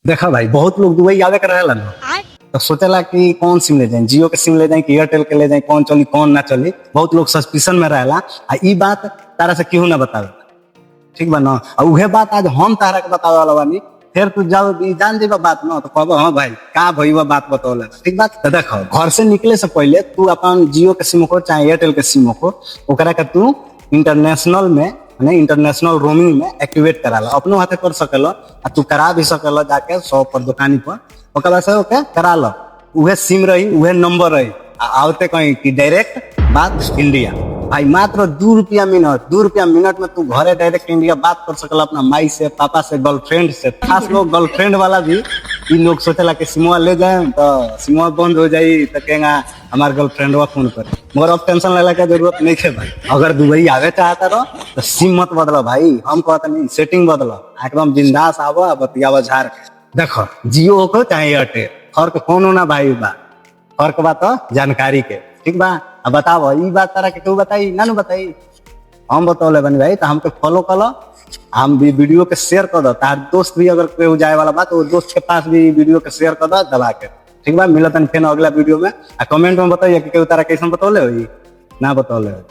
देखा भाई, बहुत लोग दुबई आवे कर रहेला ना, तो सोचेला कि कौन सिम ले जाए, जियो के सिम ले जाए कि एयरटेल के ले जाए, कौन चली कौन ना चली। बहुत लोग सस्पिशन में रहेला। आ ई बात तारा से क्यों ना बतावे, ठीक बा ना। और उहे बात आज हम तारा के बतावे वाला बानी। फिर तू जब ई जान जेबा बात ना, तो कहबो हाँ भाई का भईवा बात बतौले, ठीक बात। तो देखो, घर से निकले से पहले तू अपन जियो के सिम को चाहे एयरटेल के सिम को, ओकरा के तू इंटरनेशनल में, इंटरनेशनल रोमिंग में एक्टिवेट कराला। अपनो हाथे कर सकेला, आ तू करा भी सकेला जाके शॉप पर, दुकानी पर। ओकर बाद से ओके करा लो, उहे सिम रही, उहे नंबर रही। आवते कहीं कि डायरेक्ट बात इंडिया। भाई मात्र 2 रुपया मिनट, 2 रुपया मिनट में तू घरे डायरेक्ट इंडिया बात कर सकला अपना माई से, पापा से, गर्लफ्रेंड से। खास लोग गर्लफ्रेंड वाला भी इ लोग सोचेला कि सिमुआ ले जाए तो सिमुआ बंद हो जाई, तो कहेगा हमार गर्लफ्रेंडवा फोन करे। मगर अब टेंशन लेला के जरूरत नहीं है भाई। अगर दुबई आवे चाहता रहो तो सिम मत बदलो भाई, हम कहते नहीं, सेटिंग बदलो। एकदम बिंदास आवा, बतियावा झाड़ के। देखो, जियो को चाहे एयरटेल, फर्क कौन ना भाई बा। फर्क बा तो जानकारी के, ठीक बा। अब बताओ, ई बात तारा के क्यों बताई ना बताई, हम बतौले बनी भाई। तो हमके फॉलो कर लो, हम भी वीडियो के शेयर कर दो। तार दोस्त भी अगर कोई जाए वाला बात, तो दोस्त के पास भी वीडियो के शेयर कर दो दबा के, ठीक बा। मिलतन फिर अगला वीडियो में। आ कमेंट में बताइए कि तारा कैसे बतौले हो ना बतौले हो।